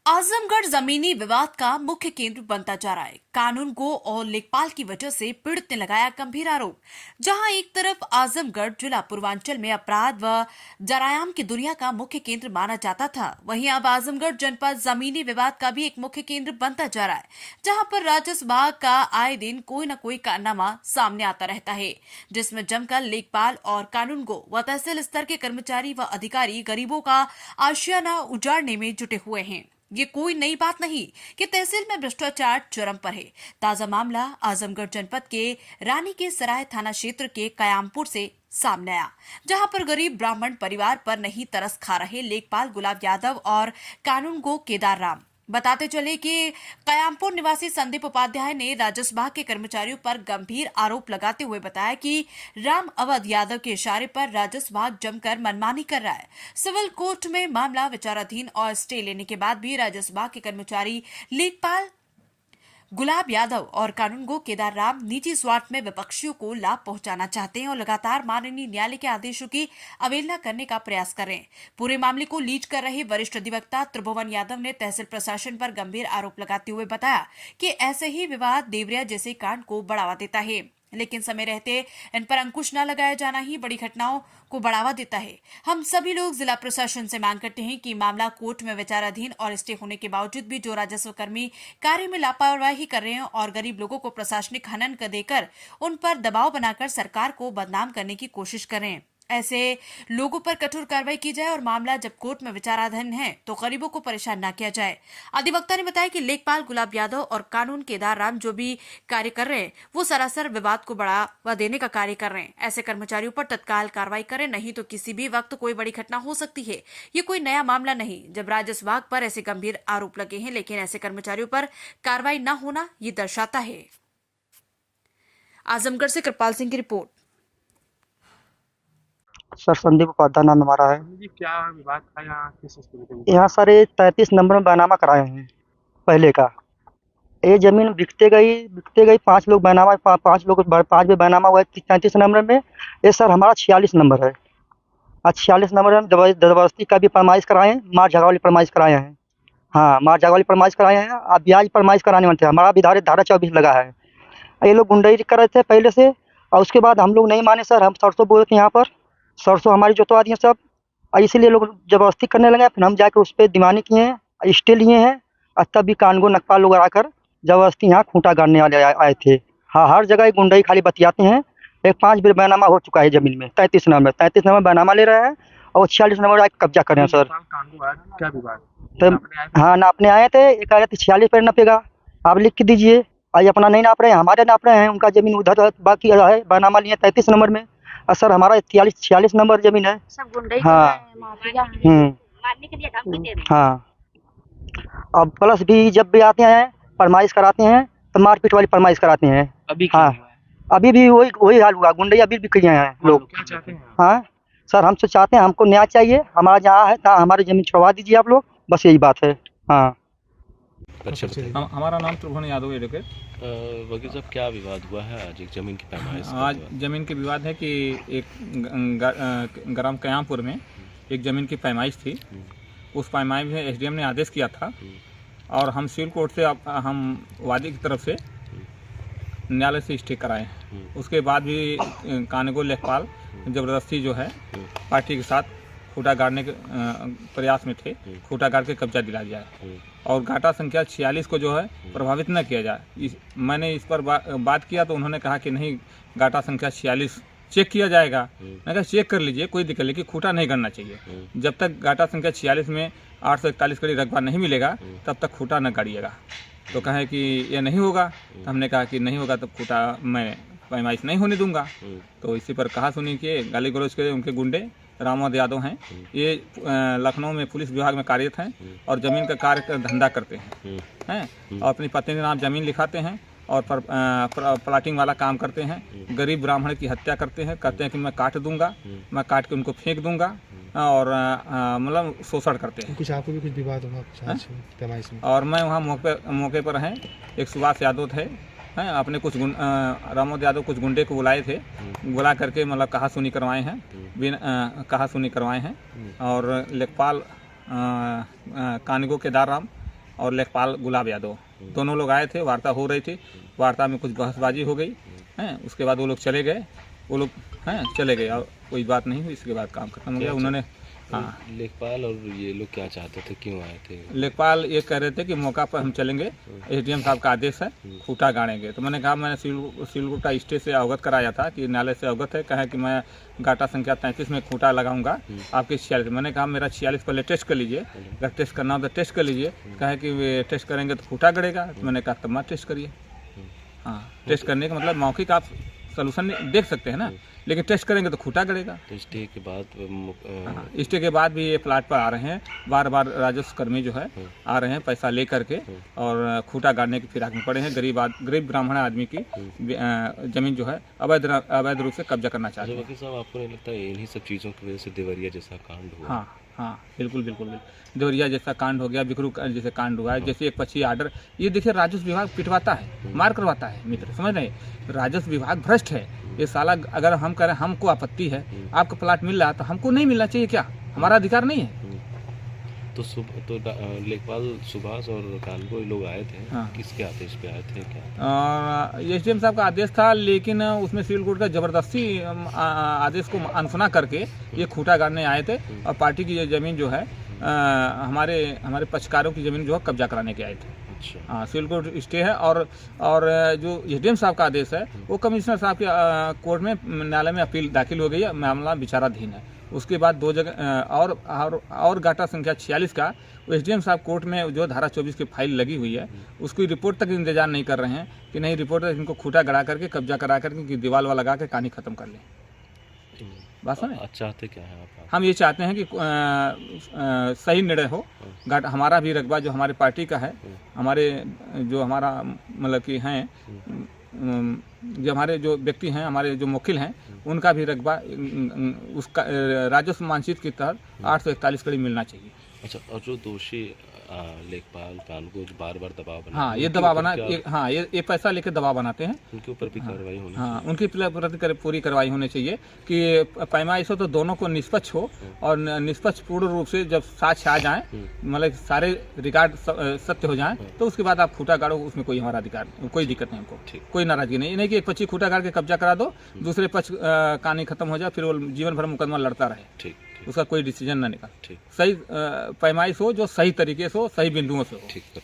आजमगढ़ जमीनी विवाद का मुख्य केंद्र बनता जा रहा है। कानून गो और लेखपाल की वजह से पीड़ित ने लगाया गंभीर आरोप। जहां एक तरफ आजमगढ़ जिला पूर्वांचल में अपराध व जरायाम की दुनिया का मुख्य केंद्र माना जाता था, वहीं अब आजमगढ़ जनपद जमीनी विवाद का भी एक मुख्य केंद्र बनता जा रहा है, जहां पर राजस्व विभाग का आए दिन कोई न कोई कारनामा सामने आता रहता है, जिसमें जमकर लेखपाल और कानून गो व तहसील स्तर के कर्मचारी व अधिकारी गरीबों का आशियाना उजाड़ने में जुटे हुए हैं। ये कोई नई बात नहीं कि तहसील में भ्रष्टाचार चरम पर है। ताजा मामला आजमगढ़ जनपद के रानी के सराय थाना क्षेत्र के कयामपुर से सामने आया, जहां पर गरीब ब्राह्मण परिवार पर नहीं तरस खा रहे लेखपाल गुलाब यादव और कानून गो केदार राम। बताते चले कि कयामपुर निवासी संदीप उपाध्याय ने राजस्व विभाग के कर्मचारियों पर गंभीर आरोप लगाते हुए बताया कि राम अवध यादव के इशारे पर राजस्व विभाग जमकर मनमानी कर रहा है। सिविल कोर्ट में मामला विचाराधीन और स्टे लेने के बाद भी राजस्व विभाग के कर्मचारी लेखपाल गुलाब यादव और कानून गो केदार राम निजी स्वार्थ में विपक्षियों को लाभ पहुंचाना चाहते हैं और लगातार माननीय न्यायालय के आदेशों की अवहेलना करने का प्रयास कर रहे हैं। पूरे मामले को लीड कर रहे वरिष्ठ अधिवक्ता त्रिभुवन यादव ने तहसील प्रशासन पर गंभीर आरोप लगाते हुए बताया कि ऐसे ही विवाद देवरिया जैसे कांड को बढ़ावा देता है, लेकिन समय रहते इन पर अंकुश न लगाया जाना ही बड़ी घटनाओं को बढ़ावा देता है। हम सभी लोग जिला प्रशासन से मांग करते हैं कि मामला कोर्ट में विचाराधीन और स्टे होने के बावजूद भी जो राजस्व कर्मी कार्य में लापरवाही कर रहे हैं और गरीब लोगों को प्रशासनिक हनन देकर उन पर दबाव बनाकर सरकार को बदनाम करने की कोशिश कर रहे हैं, ऐसे लोगों पर कठोर कार्रवाई की जाए और मामला जब कोर्ट में विचाराधीन है तो गरीबों को परेशान न किया जाए। अधिवक्ता ने बताया कि लेखपाल गुलाब यादव और कानून केदार राम जो भी कार्य कर रहे हैं वो सरासर विवाद को बढ़ावा देने का कार्य कर रहे हैं। ऐसे कर्मचारियों पर तत्काल कार्रवाई करें, नहीं तो किसी भी वक्त कोई बड़ी घटना हो सकती है। ये कोई नया मामला नहीं जब राजस्व विभाग पर ऐसे गंभीर आरोप लगे हैं, लेकिन ऐसे कर्मचारियों पर कार्रवाई न होना ये दर्शाता है। आजमगढ़ से कृपाल सिंह की रिपोर्ट। सर संदीप उपाध्याय नाम हमारा है। जी, क्या विवाद था यहाँ? किस चीज़ को लेकर? यहाँ सर ये 33 नंबर में बैनामा कराए हैं पहले का। ये जमीन बिकते गई 5 लोग बैनामा 5 लोग 5 में बैनामा हुआ है 33 नंबर में। ये सर हमारा 46 नंबर है। आज 46 नंबर में जबरदस्ती का भी फरमाइश कराए हैं, मार झगड़ा वाली फरमाइश कराए हैं। हाँ, मार झगड़ा वाली फरमाइश कराए हैं। अब ब्याज फरमाइश कराने वाले थे। हमारा भी धारा 24 लगा है। ये लोग गुंडाई कर रहे थे पहले से, और उसके बाद हम लोग नहीं माने सर। हम सरसों बोए थे यहाँ पर, सरसों हमारी जोतवा दी सब, और इसीलिए लोग जबरदस्ती करने लगे। फिर हम जाकर उस पर दीवानी किए हैं, स्टे लिए हैं, और तब भी कानगो नकपाल लोग आकर जबरदस्ती यहाँ खूंटा गाड़ने वाले आए थे। हाँ, हर जगह गुंडाई खाली बतियाते हैं। एक 5 बार बैनामा हो चुका है जमीन में। 33 नंबर बैनामा ले रहे हैं और 46 नंबर आके कब्जा कर रहे हैं सर। क्या विवाद? तो हाँ, नापने आए थे, एक आए थे 46 पर नपेगा, आप लिख के दीजिए। आज अपना नहीं नाप रहे हैं, हमारे नाप रहे हैं। उनका जमीन उधर बाकी है, बैनामा लिए 33 नंबर में, और सर हमारा 46 नंबर जमीन है। सब गुंडे हाँ। मारने के लिए धमकी दे रहे हैं। हाँ, अब प्लस भी जब भी आते हैं फरमाइश कराते हैं तो मारपीट वाली फरमाइश कराते हैं। अभी क्या हाँ, हुआ है? अभी भी वही हाल हुआ। गुंडे अभी भी किए हैं लोग। क्या चाहते हैं? हाँ सर, हम तो चाहते हैं, हमको न्याय चाहिए। हमारा जहाँ है तहाँ हमारी जमीन छुड़वा दीजिए आप लोग, बस यही बात है। हाँ, अच्छा हमारा नाम त्रिभुवन यादव एडवोकेट। वकील साहब, क्या विवाद हुआ है आज? एक जमीन की पैमाइश का आज विवाद। जमीन के विवाद है कि एक ग्राम कयामपुर में एक जमीन की पैमाइश थी। उस पैमाइश में एसडीएम ने आदेश किया था और हम सिविल कोर्ट से हम वादी की तरफ से न्यायालय से स्टे कराए। उसके बाद भी कानगो लेखपाल जबरदस्ती जो है पार्टी के साथ खूंटा गाड़ने के प्रयास में थे। खूंटा गाड़ के कब्जा दिला जाए और घाटा संख्या 46 को जो है प्रभावित न किया जाए। मैंने इस पर बात किया तो उन्होंने कहा कि नहीं, घाटा संख्या 46 चेक किया जाएगा। मैं कहा चेक कर लीजिए, कोई दिक्कत, लेकिन खूंटा नहीं करना चाहिए। जब तक घाटा संख्या 46 में 841 कड़ी रकबा नहीं मिलेगा तब तक खूंटा न गाड़िएगा। तो कहे कि ये नहीं होगा। तो हमने कहा कि नहीं होगा तब खूंटा मैं पैमाइश नहीं होने दूंगा। तो इसी पर कहा सुनी के गाली गलौज के उनके गुंडे रामवध यादव हैं, ये लखनऊ में पुलिस विभाग में कार्यरत हैं और ज़मीन का कार्य धंधा करते हैं और अपनी पत्नी के नाम ज़मीन लिखाते हैं और प्लाटिंग वाला काम करते हैं। गरीब ब्राह्मण की हत्या करते हैं, कहते हैं कि मैं काट दूंगा, मैं काट के उनको फेंक दूंगा, और मतलब शोषण करते हैं। कुछ आपको भी कुछ विवाद होगा पैमाइश में? और मैं वहाँ मौके पर हैं, एक सुभाष यादव थे हैं, अपने कुछ रामवध यादव कुछ गुंडे को बुलाए थे, बुला करके मतलब कहा सुनी करवाए हैं, कहा सुनी करवाए हैं। और लेखपाल कानगो केदार राम और लेखपाल गुलाब यादव, दोनों लोग आए थे। वार्ता हो रही थी, वार्ता में कुछ बहसबाजी हो गई हैं। उसके बाद वो लोग चले गए, चले गए और कोई बात नहीं हुई। इसके बाद काम खत्म हो गया। उन्होंने लेखपाल और ये लोग क्या चाहते थे, क्यों आए थे? लेखपाल ये कह रहे थे कि मौका पर हम चलेंगे, एसडीएम साहब का आदेश है, खूंटा गाड़ेंगे। तो मैंने कहा, मैंने सिलगुटा स्टेज से अवगत कराया था कि न्यायालय से अवगत है, कहा कि मैं गाटा संख्या 33 में खूंटा लगाऊंगा आपके 46। मैंने कहा मेरा 46 पहले टेस्ट कर लीजिए, अगर टेस्ट करना हो तो टेस्ट कर लीजिए। कहा कि वे टेस्ट करेंगे तो खूंटा गड़ेगा। तो मैंने कहा तब मत टेस्ट करिए। हाँ, टेस्ट करने का मतलब मौखिक आप सोल्यूशन देख सकते हैं ना, लेकिन टेस्ट करेंगे तो खूंटा गड़ेगा। तो स्टे के बाद स्टे के बाद भी ये प्लाट पर आ रहे हैं, बार बार राजस्व कर्मी जो है आ रहे हैं पैसा ले करके और खूंटा गाड़ने की फिराक में पड़े हैं। गरीब ब्राह्मण आदमी की जमीन जो है अवैध रूप से कब्जा करना चाहते हैं। वकील साहब, आपको नहीं लगता इन्हीं सब चीज़ों की वजह से देवरिया जैसा कांड हुआ? हाँ, बिल्कुल। देवरिया जैसा कांड हो गया, बिकरू जैसे कांड हुआ है, जैसे एक 25 आर्डर। ये देखिए, राजस्व विभाग पिटवाता है, मार करवाता है। मित्र समझ रहे, राजस्व विभाग भ्रष्ट है। ये साला अगर हम करें, हमको आपत्ति है, आपका प्लाट मिल रहा है तो हमको नहीं मिलना चाहिए क्या? हमारा अधिकार नहीं है? तो लेखपाल सुभाष और कानगो लोग आए थे। हाँ। किसके आदेश पे आए थे क्या? एसडीएम साहब का आदेश था, लेकिन उसमें सिविल कोर्ट का जबरदस्ती आदेश को अनसुना करके ये खूंटा गाड़ने आए थे और पार्टी की ये जमीन जो है हमारे पक्षकारों की जमीन जो है कब्जा कराने के आए थे। अच्छा। हाँ, सिविल कोर्ट स्टे है और जो एसडीएम साहब का आदेश है वो कमिश्नर साहब के कोर्ट में न्यायालय में अपील दाखिल हो गई है, मामला विचाराधीन है। उसके बाद 2 जगह और गाटा संख्या 46 का एसडीएम साहब कोर्ट में जो धारा 24 की फाइल लगी हुई है, उसकी रिपोर्ट तक इंतजार नहीं कर रहे हैं कि नहीं रिपोर्ट इनको खूंटा गड़ा करके कब्जा करा करके दीवार वाला लगा के कहानी खत्म कर लें। बात सुने, चाहते क्या है आप? हम ये चाहते हैं कि सही निर्णय हो। हमारा भी रकबा जो हमारे पार्टी का है, हमारे जो हमारा मतलब कि हैं जो हमारे जो व्यक्ति हैं, हमारे जो मुवक्किल हैं, उनका भी रकबा उसका राजस्व मानचित्र के तहत 841 कड़ी मिलना चाहिए। अच्छा, और जो दोषी लेखपाल कानगो बार दबाव बना, हाँ, ये दबाव बना, ये पैसा लेके दबाव बनाते हैं, उनके ऊपर भी कार्रवाई होनी हाँ, उनकी प्रति पूरी कार्रवाई होनी चाहिए कि पैमाइश हो तो दोनों को निष्पक्ष हो और निष्पक्ष पूर्ण रूप से जब साक्ष्य आ जाए, मतलब सारे रिकॉर्ड सत्य हो जाए, तो उसके बाद आप खूंटा गाड़ो, उसमें कोई हमारा अधिकार, कोई दिक्कत नहीं हमको, कोई नाराजगी नहीं कि एक 25 खूंटा गाड़ के कब्जा करा दो, दूसरे पक्ष कहानी खत्म हो जाए, फिर वो जीवन भर मुकदमा लड़ता रहे। ठीक, उसका कोई डिसीजन ना निकाल। ठीक, सही पैमाइश हो, जो सही तरीके से हो, सही बिंदुओं से हो। ठीक।